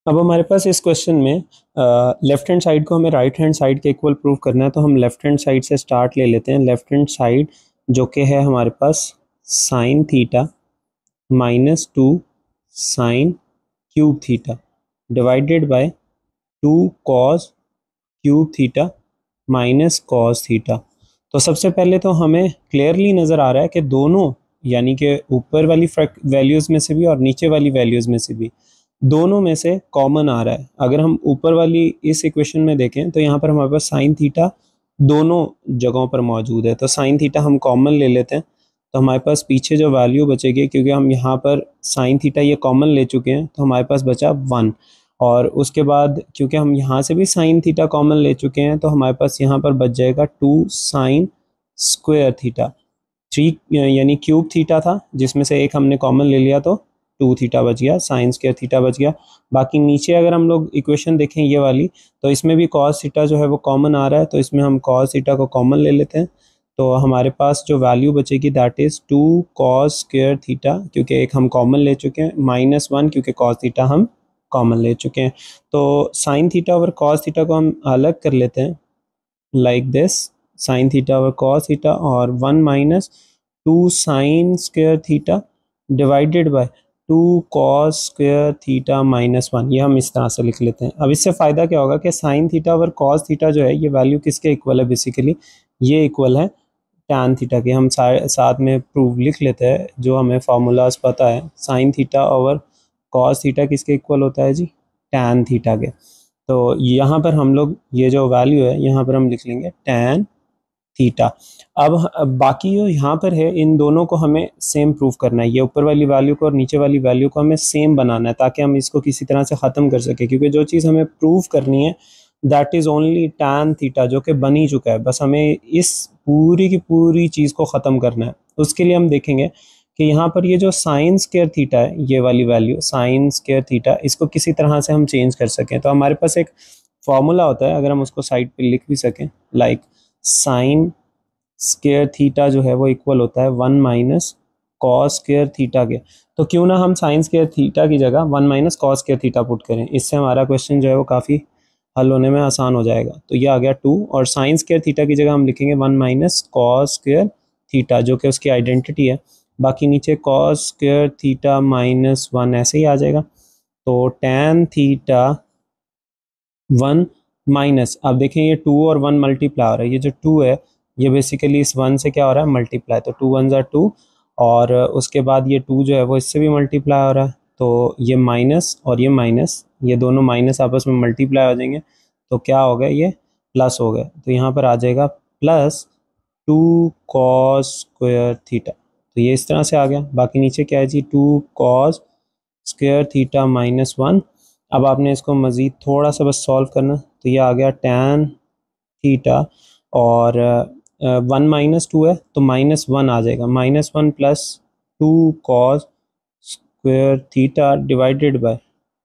अब हमारे पास इस क्वेश्चन में लेफ्ट हैंड साइड को हमें राइट हैंड साइड के इक्वल प्रूव करना है, तो हम लेफ्ट हैंड साइड से स्टार्ट ले लेते हैं। लेफ्ट हैंड साइड जो कि है हमारे पास sine theta minus 2 sine cube theta divided by 2 cos cube theta minus cos theta. तो सबसे पहले तो हमें क्लियरली नज़र आ रहा है कि दोनों यानी कि ऊपर वाली वैल्यूज़ में से भी और नीचे वाली वैल्यूज़ में से भी दोनों में से कॉमन आ रहा है। अगर हम ऊपर वाली इस इक्वेशन में देखें तो यहाँ पर हमारे पास साइन थीटा दोनों जगहों पर मौजूद है, तो साइन थीटा हम कॉमन ले लेते हैं। तो हमारे पास पीछे जो वैल्यू बचेगी, क्योंकि हम यहाँ पर साइन थीटा ये कॉमन ले चुके हैं, तो हमारे पास बचा 1। और उसके बाद क्योंकि हम यहाँ से भी साइन थीटा कॉमन ले चुके हैं, तो हमारे पास यहाँ पर बच जाएगा 2 साइन स्क्वायर थीटा। 3 यानी क्यूब थीटा था जिसमें से एक हमने कॉमन ले लिया, तो 2 थीटा बच गया, साइन स्क्वायर थीटा बच गया। बाकी नीचे अगर हम लोग इक्वेशन देखें ये वाली, तो इसमें भी कॉस थीटा जो है वो कॉमन आ रहा है, तो इसमें हम कॉस थीटा को कॉमन ले लेते हैं। तो हमारे पास जो वैल्यू बचेगी that is 2 cos square theta, क्योंकि एक हम कॉमन ले चुके हैं, -1 क्योंकि कॉस थीटा हम कॉमन ले चुके हैं। तो साइन थीटा और कॉस थीटा को हम अलग कर लेते हैं लाइक दिस, साइन थीटा और कॉस थीटा, और 1 minus 2 sine square theta divided by 2 cos square theta -1। ये हम इस तरह से लिख लेते हैं। अब इससे फ़ायदा क्या होगा कि साइन थीटा और कॉस थीटा जो है ये वैल्यू किसके इक्वल है, बेसिकली ये इक्वल है टैन थीटा के। हम साथ में प्रूव लिख लेते हैं, जो हमें फार्मूलाज पता है। साइन थीटा और कॉस थीटा किसके इक्वल होता है जी, टैन थीटा के। तो यहाँ पर हम लोग ये जो वैल्यू है यहाँ पर हम लिख लेंगे टैन थीटा। अब बाकी जो यहाँ पर है इन दोनों को हमें सेम प्रूव करना है, ये ऊपर वाली वैल्यू को और नीचे वाली वैल्यू को हमें सेम बनाना है ताकि हम इसको किसी तरह से ख़त्म कर सकें, क्योंकि जो चीज़ हमें प्रूव करनी है that is only tan theta, जो कि बन ही चुका है। बस हमें इस पूरी की पूरी चीज़ को ख़त्म करना है। उसके लिए हम देखेंगे कि यहाँ पर ये जो साइन स्क्वायर थीटा है, ये वाली वैल्यू साइन स्क्वायर थीटा, इसको किसी तरह से हम चेंज कर सकें। तो हमारे पास एक फॉर्मूला होता है, अगर हम उसको साइड पे लिख भी सकें, लाइक साइन स्क्वायर थीटा जो है वो इक्वल होता है 1 माइनस कॉस स्क्वायर थीटा के। तो क्यों ना हम साइन स्क्वायर थीटा की जगह 1 minus cos square theta put करें, इससे हमारा क्वेश्चन जो है वो काफ़ी हल होने में आसान हो जाएगा। तो ये आ गया 2, और साइन स्क्वायर थीटा की जगह हम लिखेंगे 1 माइनस कॉस स्क्वायर थीटा, जो कि उसकी आइडेंटिटी है। बाकी नीचे कॉस स्क्वायर थीटा -1 ऐसे ही आ जाएगा। तो टैन थीटा 1 माइनस, अब देखें ये 2 और 1 मल्टीप्लाई हो रहा है, ये जो 2 है ये बेसिकली इस 1 से क्या हो रहा है, मल्टीप्लाई। तो 2 1 ज़ा 2, और उसके बाद ये 2 जो है वो इससे भी मल्टीप्लाई हो रहा है, तो ये माइनस और ये माइनस, ये दोनों माइनस आपस में मल्टीप्लाई हो जाएंगे, तो क्या हो गया, ये प्लस हो गया। तो यहाँ पर आ जाएगा प्लस 2 कॉस स्क्वायर थीटा। तो ये इस तरह से आ गया। बाकी नीचे क्या है जी, 2 कॉस स्क्वायर थीटा -1। अब आपने इसको मज़ीद थोड़ा सा बस सॉल्व करना, तो ये आ गया टैन थीटा, और 1 माइनस 2 है तो -1 आ जाएगा, -1 plus 2 cos square theta divided by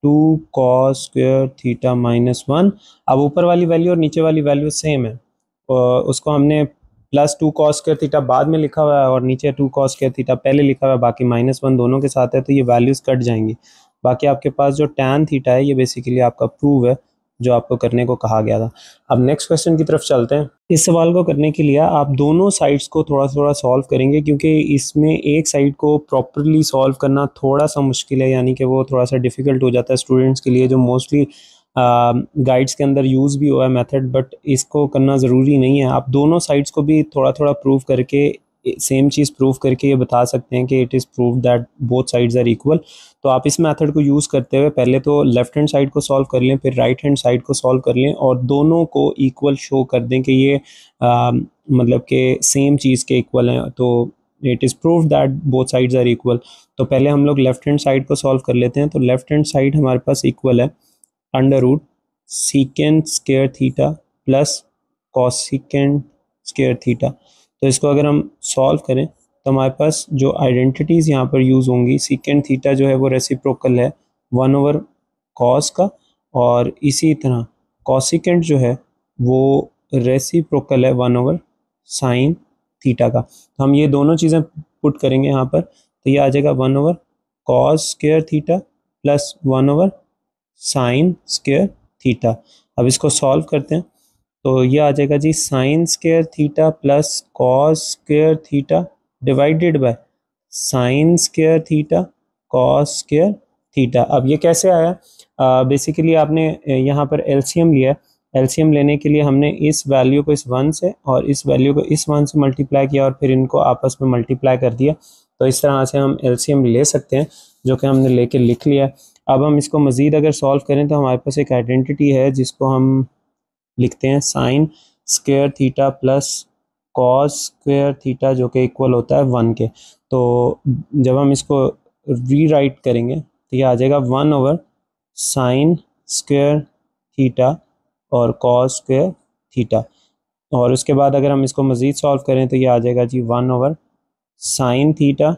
2 cos square theta -1। अब ऊपर वाली वैल्यू और नीचे वाली वैल्यू सेम है, उसको हमने प्लस 2 कॉस स्क्वायर थीटा बाद में लिखा हुआ है और नीचे 2 कॉस स्क्वायर थीटा पहले लिखा हुआ है, बाकी -1 दोनों के साथ है, तो ये वैल्यूज़ कट जाएंगी। बाकी आपके पास जो टैन थीटा है ये बेसिकली आपका प्रूव है जो आपको करने को कहा गया था। अब नेक्स्ट क्वेश्चन की तरफ चलते हैं। इस सवाल को करने के लिए आप दोनों साइड्स को थोड़ा थोड़ा सॉल्व करेंगे, क्योंकि इसमें एक साइड को प्रॉपरली सॉल्व करना थोड़ा सा मुश्किल है, यानी कि वो थोड़ा सा डिफ़िकल्ट हो जाता है स्टूडेंट्स के लिए, जो मोस्टली गाइड्स के अंदर यूज़ भी हुआ है मेथड, बट इसको करना ज़रूरी नहीं है। आप दोनों साइड्स को भी थोड़ा थोड़ा प्रूव करके, सेम चीज़ प्रूव करके ये बता सकते हैं कि it is prove that both sides are equal. तो आप इस मेथड को यूज़ करते हुए पहले तो लेफ़्ट हैंड साइड को सॉल्व कर लें, फिर राइट हैंड साइड को सॉल्व कर लें, और दोनों को इक्वल शो कर दें कि ये मतलब कि सेम चीज़ के इक्वल हैं, तो it is prove that both sides are equal. तो पहले हम लोग लेफ़्ट हैंड साइड को सॉल्व कर लेते हैं। तो लेफ़्ट हैंड साइड हमारे पास इक्वल है under root secant square theta plus cosecant square theta. तो इसको अगर हम सॉल्व करें तो हमारे पास जो आइडेंटिटीज़ यहाँ पर यूज़ होंगी, सीकेंट थीटा जो है वो रेसिप्रोकल है 1/cos का, और इसी तरह कॉसिकेंट जो है वो रेसिप्रोकल है 1/sin थीटा का। तो हम ये दोनों चीज़ें पुट करेंगे यहाँ पर, तो ये आ जाएगा 1/cos square theta plus 1/sin sine square theta. अब इसको सॉल्व करते हैं तो ये आ जाएगा जी sine square theta plus cos square theta divided by sine square theta cos square theta. अब ये कैसे आया? बेसिकली आपने यहाँ पर एलसीएम लिया। एलसीएम लेने के लिए हमने इस वैल्यू को इस 1 से और इस वैल्यू को इस 1 से मल्टीप्लाई किया और फिर इनको आपस में मल्टीप्लाई कर दिया। तो इस तरह से हम एलसीएम ले सकते हैं, जो कि हमने लेके लिख लिया। अब हम इसको मज़ीद अगर सॉल्व करें तो हमारे पास एक आइडेंटिटी है जिसको हम लिखते हैं sign square theta plus cos square theta, जो कि इक्वल होता है 1 के। तो जब हम इसको रीराइट करेंगे तो ये आ जाएगा 1 ओवर साइन स्क्वायर थीटा और कॉस स्क्वायर थीटा। और उसके बाद अगर हम इसको मज़ीद सॉल्व करें तो ये आ जाएगा जी 1 ओवर साइन थीटा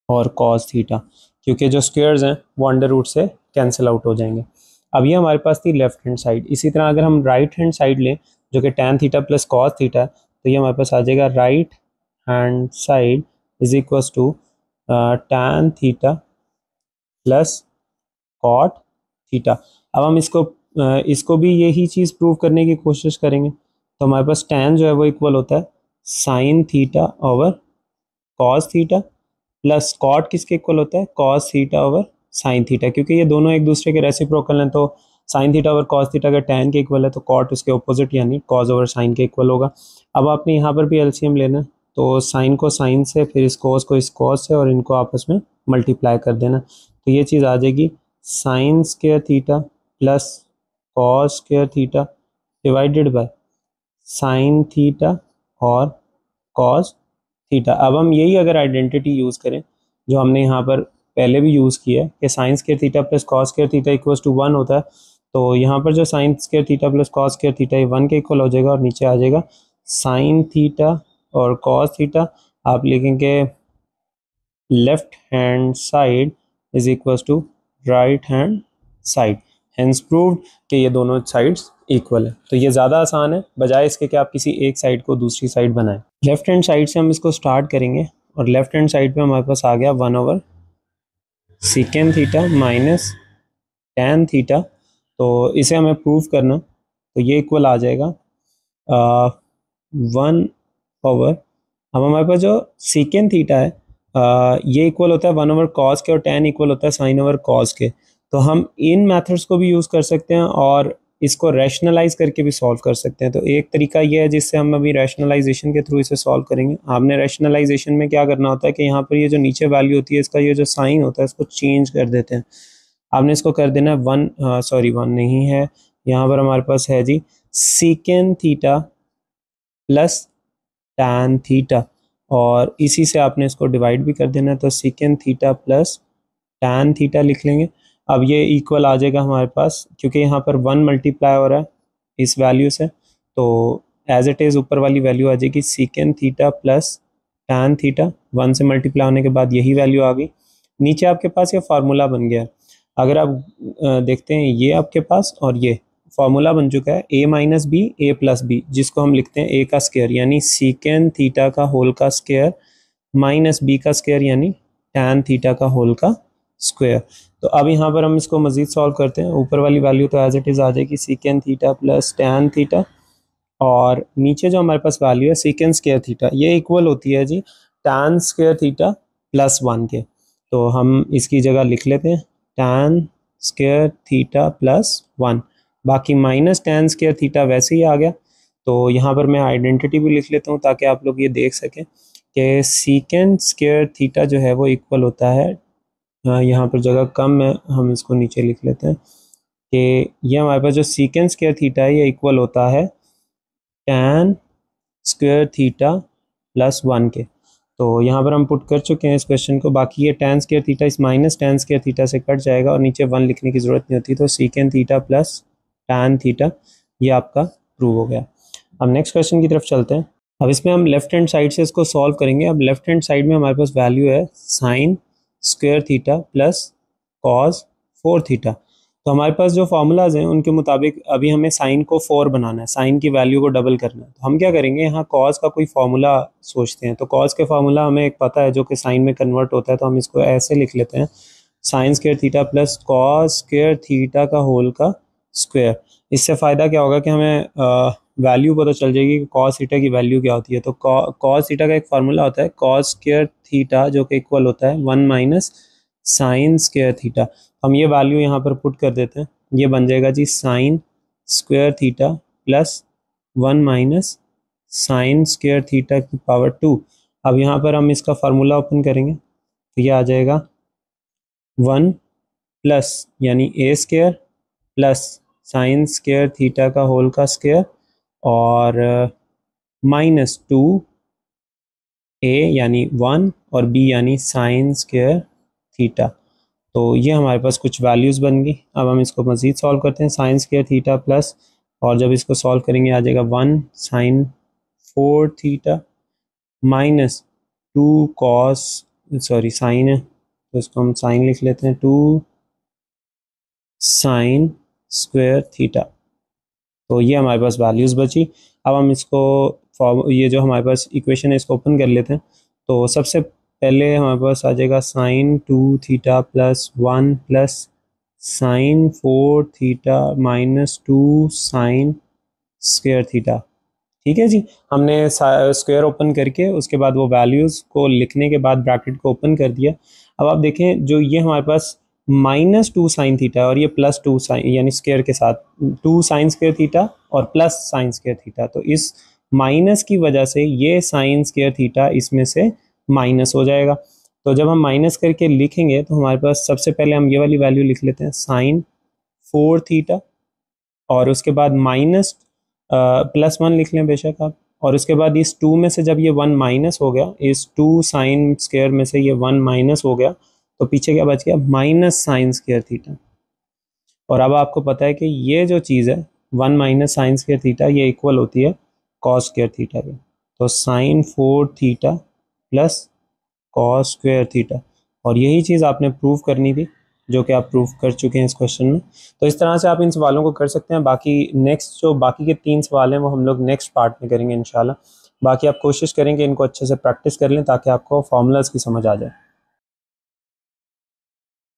और कॉस थीटा, क्योंकि जो स्क्वायर्स हैं वो अंडर रूट से कैंसिल आउट हो जाएंगे। अब ये हमारे पास थी लेफ्ट हैंड साइड। इसी तरह अगर हम राइट हैंड साइड लें जो कि tan theta plus cos theta, तो ये हमारे पास आ जाएगा right hand side is equal to tan theta plus cot theta. अब हम इसको भी यही चीज़ प्रूव करने की कोशिश करेंगे। तो हमारे पास tan जो है वो इक्वल होता है sine theta over cos theta plus cot किसके इक्वल होता है? Cos theta over sine theta, क्योंकि ये दोनों एक दूसरे के रेसिप्रोकल हैं। तो sine theta over cos theta अगर tan के इक्वल है तो कॉट उसके ऑपोजिट यानी कॉस ओवर साइन के इक्वल होगा। अब आपने यहाँ पर भी एलसीएम लेना है, तो साइन को साइन से, फिर इस कॉस को इस कॉस से, और इनको आपस में मल्टीप्लाई कर देना। तो ये चीज़ आ जाएगी sign square theta plus cos square theta divided by sign theta और कॉस थीटा। अब हम यही अगर आइडेंटिटी यूज़ करें जो हमने यहाँ पर पहले भी यूज़ किया है कि sine square theta plus cos square theta equal to 1 होता है, तो यहाँ पर जो sine square theta plus cos square theta ये 1 के इक्वल हो जाएगा और नीचे आ जाएगा साइन थीटा और कॉस थीटा। आप लिखेंगे left hand side is equal to right hand side, hence proved कि ये दोनों साइड्स इक्वल है। तो ये ज़्यादा आसान है बजाय इसके कि आप किसी एक साइड को दूसरी साइड बनाएं। लेफ्ट हैंड साइड से हम इसको स्टार्ट करेंगे और लेफ्ट हैंड साइड पे हमारे पास आ गया 1 over secant theta minus tan theta. तो इसे हमें प्रूव करना, तो ये इक्वल आ जाएगा 1 ओवर, अब हमारे पास जो सीकेंड थीटा है ये इक्वल होता है 1 ओवर कॉस के और tan इक्वल होता है साइन ओवर कॉस के। तो हम इन मेथड्स को भी यूज़ कर सकते हैं और इसको रैशनलाइज करके भी सॉल्व कर सकते हैं। तो एक तरीका ये है जिससे हम अभी रैशनलाइजेशन के थ्रू इसे सॉल्व करेंगे। आपने रैशनलाइजेशन में क्या करना होता है कि यहाँ पर ये जो नीचे वैल्यू होती है इसका ये जो साइन होता है इसको चेंज कर देते हैं। आपने इसको कर देना 1 नहीं है, यहाँ पर हमारे पास है जी secant theta plus tan theta, और इसी से आपने इसको डिवाइड भी कर देना है। तो सीकेंड थीटा प्लस tan थीटा लिख लेंगे। अब ये इक्वल आ जाएगा हमारे पास, क्योंकि यहाँ पर 1 मल्टीप्लाई हो रहा है इस वैल्यू से, तो एज इट इज़ ऊपर वाली वैल्यू आ जाएगी सीकेंड थीटा प्लस tan थीटा। 1 से मल्टीप्लाई होने के बाद यही वैल्यू आ गई। नीचे आपके पास ये फार्मूला बन गया। अगर आप देखते हैं ये आपके पास और ये फार्मूला बन चुका है a minus b a plus b, जिसको हम लिखते हैं a का स्क्वायर यानी सीकेंड थीटा का होल का स्क्वायर माइनस b का स्क्वायर यानी tan थीटा का होल का स्क्वायर। तो अब यहाँ पर हम इसको मज़ीद सॉल्व करते हैं। ऊपर वाली वैल्यू तो एज इट इज़ आ जाएगी सीकेंड थीटा प्लस tan थीटा, और नीचे जो हमारे पास वैल्यू है सीकेंड स्क्वायर थीटा ये इक्वल होती है जी tan स्क्वायर थीटा प्लस 1 के। तो हम इसकी जगह लिख लेते हैं tan स्क्वायर थीटा प्लस 1, बाकी माइनस tan स्क्वायर थीटा वैसे ही आ गया। तो यहाँ पर मैं आइडेंटिटी भी लिख लेता हूँ ताकि आप लोग ये देख सकें कि सीकेंड स्क्वायर थीटा जो है वो इक्वल होता है, यहाँ पर जगह कम है हम इसको नीचे लिख लेते हैं कि ये हमारे पास जो सीकेंड स्क्वायर थीटा है ये इक्वल होता है tan स्क्वायर थीटा प्लस 1 के। तो यहाँ पर हम पुट कर चुके हैं इस क्वेश्चन को। बाकी ये tan स्क्वायर थीटा इस माइनस tan स्क्वायर थीटा से कट जाएगा और नीचे 1 लिखने की ज़रूरत नहीं होती। तो सीकेंड थीटा प्लस tan थीटा ये आपका प्रूव हो गया। अब नेक्स्ट क्वेश्चन की तरफ चलते हैं। अब इसमें हम लेफ्ट हैंड साइड से इसको सॉल्व करेंगे। अब लेफ्ट हैंड साइड में हमारे पास वैल्यू है sign square theta plus cos 4 theta. तो हमारे पास जो फार्मूलाज हैं उनके मुताबिक अभी हमें साइन को 4 बनाना है, साइन की वैल्यू को डबल करना है। तो हम क्या करेंगे, यहाँ कॉस का कोई फार्मूला सोचते हैं। तो कॉस के फार्मूला हमें एक पता है जो कि साइन में कन्वर्ट होता है, तो हम इसको ऐसे लिख लेते हैं sign square theta plus cos square theta का होल का स्क्वायर। इससे फ़ायदा क्या होगा कि हमें वैल्यू पता चल जाएगी कि कॉस थीटा की वैल्यू क्या होती है। तो कॉस थीटा का एक फार्मूला होता है कॉस स्क्वायर थीटा, जो कि इक्वल होता है 1 माइनस साइन स्क्वायर थीटा। हम ये वैल्यू यहाँ पर पुट कर देते हैं, ये बन जाएगा जी sine square theta plus 1 minus sine square theta की पावर 2। अब यहाँ पर हम इसका फार्मूला ओपन करेंगे तो ये आ जाएगा 1 प्लस यानी A square plus sine square theta का होल का स्क्वायर और माइनस 2 ए यानी 1 और बी यानी साइन स्क्वायर थीटा। तो ये हमारे पास कुछ वैल्यूज़ बन गई। अब हम इसको मज़ीद सॉल्व करते हैं। साइन स्क्वायर थीटा प्लस, और जब इसको सॉल्व करेंगे आ जाएगा 1 sine 4 theta minus 2 cos, sorry sine है तो इसको हम साइन लिख लेते हैं, 2 साइन स्क्वायर थीटा। तो ये हमारे पास वैल्यूज़ बची। अब हम इसको ये जो हमारे पास इक्वेशन है इसको ओपन कर लेते हैं। तो सबसे पहले हमारे पास आ जाएगा sine 2 theta plus 1 plus sine 4 theta minus 2 sine square theta. ठीक है जी, हमने स्क्वायर ओपन करके उसके बाद वो वैल्यूज़ को लिखने के बाद ब्रैकेट को ओपन कर दिया। अब आप देखें जो ये हमारे पास -2 साइन थीटा और ये +2 साइन यानी स्क्वायर के साथ 2 साइन स्क्वायर थीटा और प्लस साइन स्क्वायर थीटा, तो इस माइनस की वजह से ये साइन स्क्वायर थीटा इसमें से माइनस हो जाएगा। तो जब हम माइनस करके लिखेंगे तो हमारे पास सबसे पहले हम ये वाली वैल्यू लिख लेते हैं साइन 4 थीटा और उसके बाद माइनस +1 लिख लें बेशक आप, और उसके बाद इस 2 में से जब ये 1 माइनस हो गया, इस 2 साइन स्क्वायर में से ये 1 माइनस हो गया तो पीछे क्या बच गया, माइनस साइन स्क्वायर थीटा। और अब आपको पता है कि ये जो चीज़ है 1 माइनस साइन स्क्वायर थीटा ये इक्वल होती है कॉस स्क्वायर थीटा के। तो sine 4 theta plus cos square theta, और यही चीज़ आपने प्रूव करनी थी जो कि आप प्रूव कर चुके हैं इस क्वेश्चन में। तो इस तरह से आप इन सवालों को कर सकते हैं। बाकी नेक्स्ट जो बाकी के 3 सवाल हैं वो हम लोग नेक्स्ट पार्ट में करेंगे इंशाल्लाह। बाकी आप कोशिश करें कि इनको अच्छे से प्रैक्टिस कर लें ताकि आपको फॉर्मूलाज की समझ आ जाए।